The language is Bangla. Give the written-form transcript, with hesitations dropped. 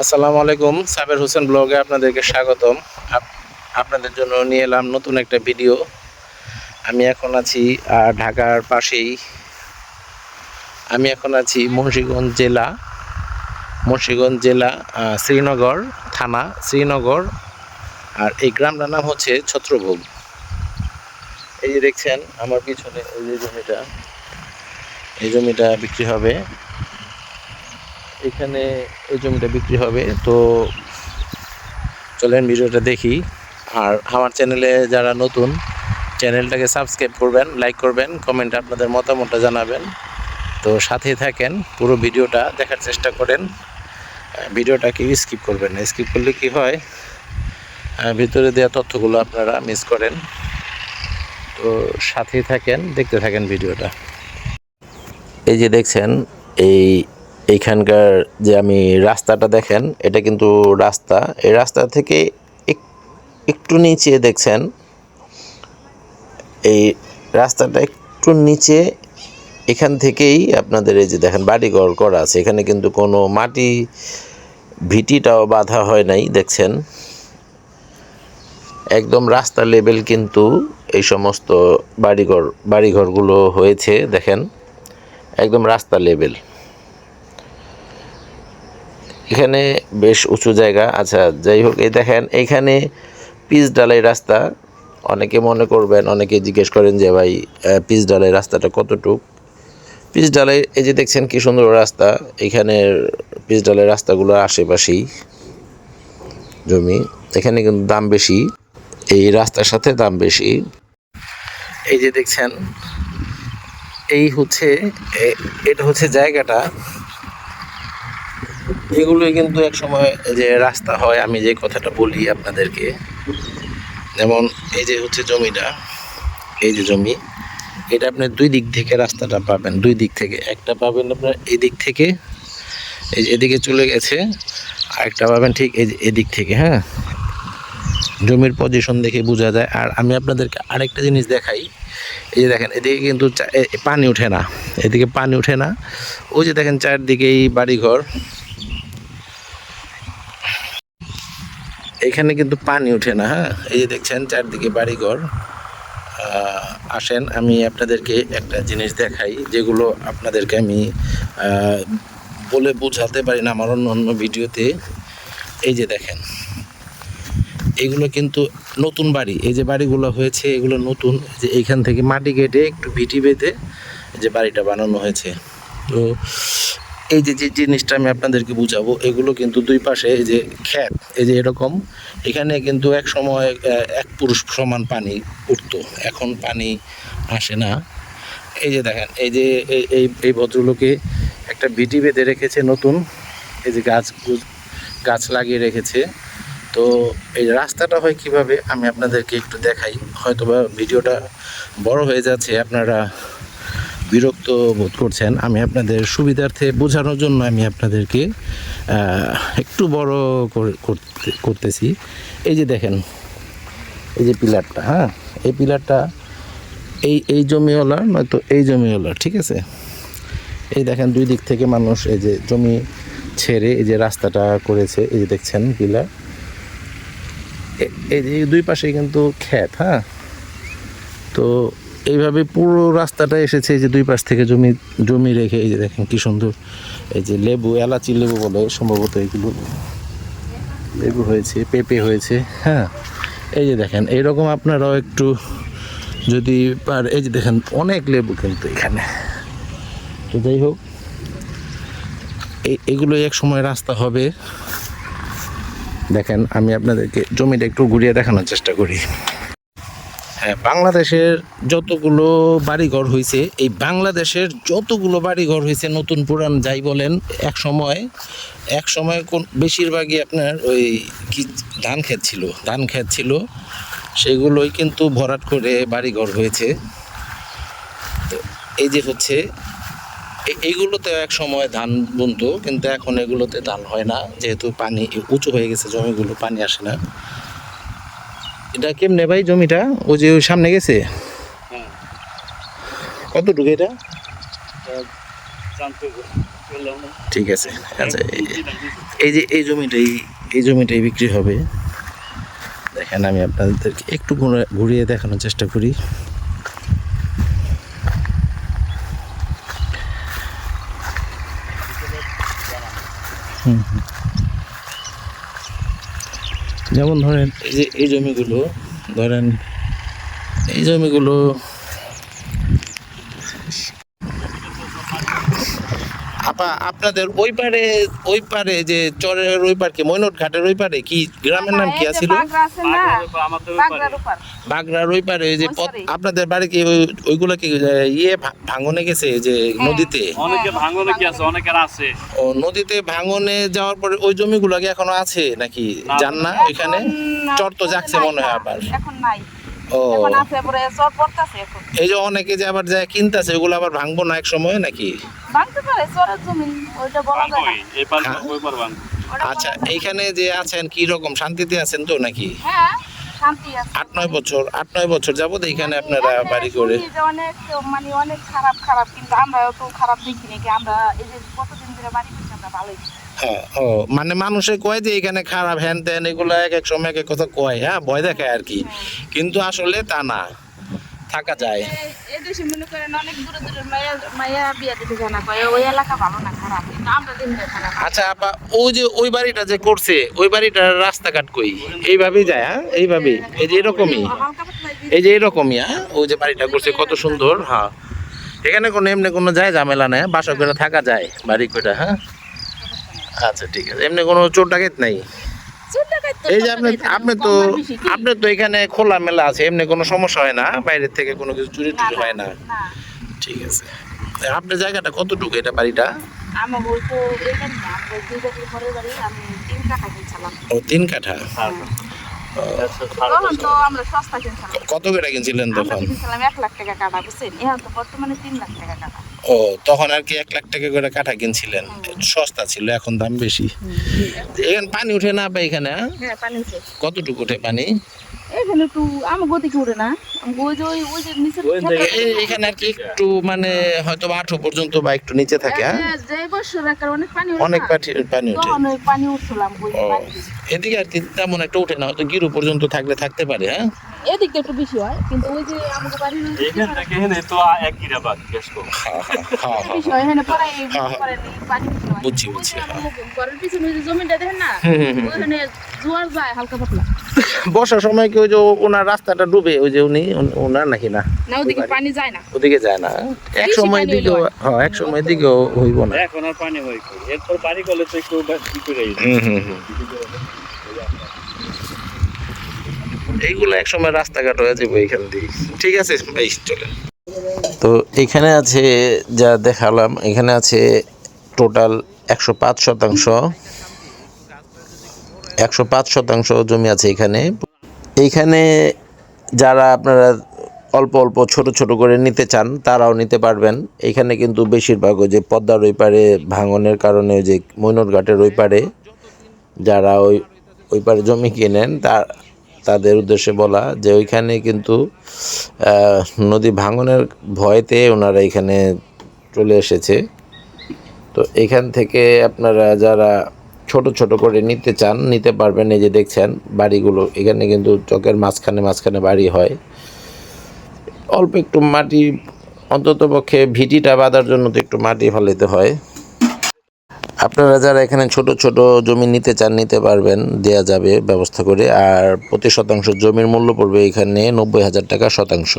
আসসালামু আলাইকুম। সাবের হোসেন ব্লগে আপনাদেরকে স্বাগতম। আপনাদের জন্য নিয়ে এলাম নতুন একটা ভিডিও। আমি এখন আছি ঢাকার পাশেই। আমি এখন আছি মুন্সিগঞ্জ জেলা শ্রীনগর থানা, শ্রীনগর। আর এই গ্রামটার নাম হচ্ছে ছত্রভোগ। এই যে দেখছেন আমার পিছনে এই জমিটা বিক্রি হবে। এখানে এই জমিটা বিক্রি হবে, তো চলেন ভিডিওটা দেখি। আর আমার চ্যানেলে যারা নতুন, চ্যানেলটাকে সাবস্ক্রাইব করবেন, লাইক করবেন, কমেন্টে আপনাদের মতামতটা জানাবেন। তো সাথেই থাকেন, পুরো ভিডিওটা দেখার চেষ্টা করেন। ভিডিওটাকে স্কিপ করবেন না, স্কিপ করলে কি হয়, ভিতরে দেওয়া তথ্যগুলো আপনারা মিস করেন। তো সাথেই থাকেন, দেখতে থাকেন ভিডিওটা। এই যে দেখছেন এইখানকার যে আমি রাস্তাটা দেখেন, এটা কিন্তু রাস্তা। এই রাস্তা থেকে একটু নিচে দেখছেন, এই রাস্তাটা একটু নিচে, এখান থেকেই আপনাদের এই যে দেখেন বাড়িঘর করা আছে। এখানে কিন্তু কোনো মাটি ভিটিটাও বাঁধা হয় নাই, দেখছেন একদম রাস্তা লেভেল কিন্তু এই সমস্ত বাড়িঘরগুলো হয়েছে। দেখেন একদম রাস্তা লেভেল। এখানে বেশ উঁচু জায়গা। আচ্ছা, যাই হোক, এই দেখেন এইখানে পিচ ঢালাই রাস্তা। অনেকে মনে করবেন, অনেকে জিজ্ঞেস করেন যে ভাই পিচ ঢালাই রাস্তাটা কতটুক। পিচ ঢালাই এই যে দেখছেন কি সুন্দর রাস্তা। এখানের পিচ ঢালাই রাস্তাগুলো আশেপাশেই জমি। এখানে কিন্তু দাম বেশি, এই রাস্তার সাথে দাম বেশি। এই যে দেখছেন এটা হচ্ছে জায়গাটা। এগুলোই কিন্তু এক সময় যে রাস্তা হয়, আমি যে কথাটা বলি আপনাদেরকে, যেমন এই যে হচ্ছে জমিটা, এই যে জমি, এটা আপনি দুই দিক থেকে রাস্তাটা পাবেন। দুই দিক থেকে, একটা পাবেন আপনার এই দিক থেকে, এই যে এদিকে চলে গেছে, আরেকটা পাবেন ঠিক এই যে এদিক থেকে। হ্যাঁ, জমির পজিশন দেখে বোঝা যায়। আর আমি আপনাদেরকে আরেকটা জিনিস দেখাই। এই যে দেখেন এদিকে কিন্তু পানি ওঠে না, এদিকে পানি ওঠে না। ওই যে দেখেন চারদিকেই বাড়িঘর, এখানে কিন্তু পানি ওঠে না। হ্যাঁ, এই যে দেখছেন চারদিকে বাড়িঘর। আসেন আমি আপনাদেরকে একটা জিনিস দেখাই, যেগুলো আপনাদেরকে আমি বলে বোঝাতে পারি না আমার অন্য ভিডিওতে। এই যে দেখেন এগুলো কিন্তু নতুন বাড়ি। এই যে বাড়িগুলো হয়েছে এগুলো নতুন। যে এইখান থেকে মাটি কেটে একটু ভিটি বেঁধে যে বাড়িটা বানানো হয়েছে। তো এই যে জিনিসটা আমি আপনাদেরকে বুঝাবো, এগুলো কিন্তু দুই পাশে এই যে ক্ষেত, এই যে এরকম। এখানে কিন্তু এক সময় এক পুরুষ সমান পানি উঠতো, এখন পানি আসে না। এই যে দেখেন এই যে এই ভদ্রলোকে একটা ভিটি বেঁধে রেখেছে নতুন, এই যে গাছ লাগিয়ে রেখেছে। তো এই রাস্তাটা হয় কিভাবে আমি আপনাদেরকে একটু দেখাই। হয়তোবা ভিডিওটা বড় হয়ে যাচ্ছে, আপনারা বিরক্ত বোধ করছেন। আমি আপনাদের সুবিধার্থে বোঝানোর জন্য আমি আপনাদেরকে একটু বড় করতেছি। এই যে দেখেন এই যে পিলারটা, হ্যাঁ, এই পিলারটা এই জমিওয়ালা নয়তো এই জমিওয়ালা, ঠিক আছে। এই দেখেন দুই দিক থেকে মানুষ এই যে জমি ছেড়ে এই যে রাস্তাটা করেছে। এই যে দেখছেন পিলার, এই যে দুই পাশে কিন্তু ক্ষেত। হ্যাঁ, তো এইভাবে পুরো রাস্তাটা এসেছে। এই যে দুই পাশ থেকে জমি রেখে এই যে দেখেন কি সুন্দর। এই যে লেবু, এলাচি লেবু বলে সম্ভবত, এগুলো লেবু হয়েছে, পেঁপে হয়েছে। হ্যাঁ, এই যে দেখেন এইরকম আপনারাও একটু যদি এই যে দেখেন অনেক লেবু কিন্তু এখানে। তো যাই হোক, এগুলো এক সময় রাস্তা হবে। দেখেন আমি আপনাদেরকে জমিটা একটু ঘুরিয়ে দেখানোর চেষ্টা করি। হ্যাঁ, বাংলাদেশের যতগুলো বাড়িঘর হয়েছে, এই বাংলাদেশের যতগুলো বাড়িঘর হয়েছে নতুন পুরান যাই বলেন, এক সময় বেশিরভাগই আপনার ওই কি ধান ক্ষেত ছিল, সেগুলোই কিন্তু ভরাট করে বাড়িঘর হয়েছে। তো এই যে হচ্ছে এইগুলোতে এক সময় ধান বুনতো, কিন্তু এখন এগুলোতে ধান হয় না, যেহেতু পানি উঁচু হয়ে গেছে, জমিগুলো পানি আসে না। এটা কেমনে ভাই জমিটা? ওই যে ওই সামনে গেছে কতটুকু এটা? ঠিক আছে। আচ্ছা, এই জমিটাই বিক্রি হবে। দেখেন আমি আপনাদেরকে একটু ঘুরিয়ে দেখানোর চেষ্টা করি। যেমন ধরেন এই জমিগুলো, আপা আপনাদের ওই পারে যে চরের ওই পার কি মৈনট ঘাটের ওই পারে কি গ্রামের নাম কি আছিল? বাগড়ার ওই পারে যে আপনাদের বাড়ি কি ওইগুলা কি ভাঙনে গেছে যে নদীতে? অনেকে ভাঙনে কি আছে, অনেকের আছে। ও নদীতে ভাঙনে যাওয়ার পরে ওই জমিগুলো কি এখনো আছে নাকি জান না? ওইখানে চর তো যাচ্ছে মনে হয় আবার এখন নাই। ও এখন আছে পরে চর পড়তাছে এখন। এই যে অনেকে যে আবার যায় কিনতাছে ওগুলো আবার ভাঙবো না এক সময় নাকি? ভাঙতে পারে চরের জমি, ওইটা বলা যায় না। এই পার ওই পার ভাঙ। আচ্ছা এইখানে যে আছেন কি রকম শান্তিতে আছেন তো নাকি? হ্যাঁ শান্তি আছে। 8-9 বছর যাবত এইখানে আপনারা বাড়ি করে? শুনি যে অনেক মানে অনেক খারাপ, কিন্তু আমরা তো খারাপ দেখি নাকি। আমরা এই যে কতদিন ধরে বাড়ি করছি আমরা ভালোই। হ্যাঁ, ও মানে মানুষে কয় যে এখানে খারাপ হ্যান ত্যান এগুলো এক সময় এক কথা কয়, হ্যাঁ ভয় দেখায় আর কি, কিন্তু আসলে তা না, থাকা যায়। এই দেশে মনে করেন অনেক দূরে মায়া বিয়া দিতে যায় না, কয় ওই এলাকা ভালো না, খারাপ, কিন্তু আমরা দিন ধরে খারাপ। আচ্ছা আপা ওই বাড়িটা যে করছে ওই বাড়িটার রাস্তাঘাট কই? এইভাবেই যায়, হ্যাঁ এইভাবেই, এই যে এরকমই, এই যে এরকমই, হ্যাঁ ওই যে বাড়িটা করছে কত সুন্দর। হ্যাঁ এখানে কোনো এমনি কোনো যায় ঝামেলা নেই, বাসা করে থাকা যায় বাড়ি কইটা। হ্যাঁ আচ্ছা ঠিক আছে, এমনি কোনো চোর ডাকাত নাই? এই যে আপনি তো এখানে খোলা মেলা আছে, এমনি কোনো সমস্যা হয় না, বাইরের থেকে কোনো কিছু চুরি টুরি হয় না? ঠিক আছে। আপনার জায়গাটা কতটুকু এটা বাড়িটা? আমার বলতো এখানে না, আমরা দুই কাঠা ঘরের বাড়ি, আমি 3 কাঠা কিনছিলাম। ও 3 কাঠা। তখন তো আমরা সস্তা কিনছিলাম। কত করে কিনছিলেন তখন? কিনছিলাম 1 লাখ টাকা কাঠা, বুঝছেন? এখন তো বর্তমানে 3 লাখ টাকা কাঠা। ও তখন আর কি 1 লাখ টাকা করে কাঠা কিনছিলেন, সস্তা ছিল, এখন দাম বেশি। এখানে পানি উঠে না বা এখানে? হ্যাঁ পানি উঠে। কতটুকু উঠে পানি? এখানে একটু আমার গতি কি উঠে না, ওই যে নিচে এখানে আর কি একটু মানে হয়তো 8 পর্যন্ত বা একটু নিচে থাকে। যে বছর একটা অনেক পানি উঠে, অনেক পানি উঠে, অনেক পানি উঠছিলাম ওই বাড়িতে। এদিকে আর কি তেমন একটা উঠে না, হয়তো গিরু পর্যন্ত থাকতে পারে। হ্যাঁ এদিকটা একটু বেশি হয়, কিন্তু ওই যে আমাদের বাড়ির এখান থেকে এখানে তো এক গিরা বাদ বেশ কম। বেশি হয়, এখানে পরে পানি বুঝছি। ঘরের পিছনে যে জমিটা দেখেন না, ওখানে জোয়ার যায় হালকা পাতলা। বর্ষার সময় কি ওই যে ওনার রাস্তাটা ডুবে, ওই যে ওনার নাকি না? না ওদিকে পানি যায় না, ওদিকে যায় না, এক সময় দিকেও, হ্যাঁ এক সময় দিকেও হইব না। এখন আর পানি হয় এরপর বাড়ি করলে তো একটু কি করে এইগুলো এক সময় রাস্তাঘাট হয়ে যাবে এখান দিয়ে। ঠিক আছে ভাই চলেন। তো এখানে আছে যা দেখালাম, এখানে আছে টোটাল 105 শতাংশ জমি আছে এখানে। এইখানে যারা আপনারা অল্প ছোট করে নিতে চান তারাও নিতে পারবেন। এইখানে কিন্তু বেশিরভাগ ওই যে পদ্মার ওই পারে ভাঙনের কারণে যে মৈনট ঘাটের ওই পারে যারা ওই পারে জমি কিনেন তাদের উদ্দেশ্যে বলা যে ওইখানে কিন্তু নদী ভাঙনের ভয়তে ওনারা এখানে চলে এসেছে। তো এখান থেকে আপনারা যারা ছোট করে নিতে চান নিতে পারবেন। এই যে দেখছেন বাড়িগুলো, এখানে কিন্তু চকের মাঝখানে বাড়ি হয়। অল্প একটু মাটি, অন্তত পক্ষে ভিটিটা বাঁধার জন্য তো একটু মাটি ফেলাতে হয়। আপনারা যারা এখানে ছোট জমি নিতে চান নিতে পারবেন, দেয়া যাবে ব্যবস্থা করে। আর প্রতি শতাংশ জমির মূল্য পড়বে এখানে 90,000 টাকা শতাংশ।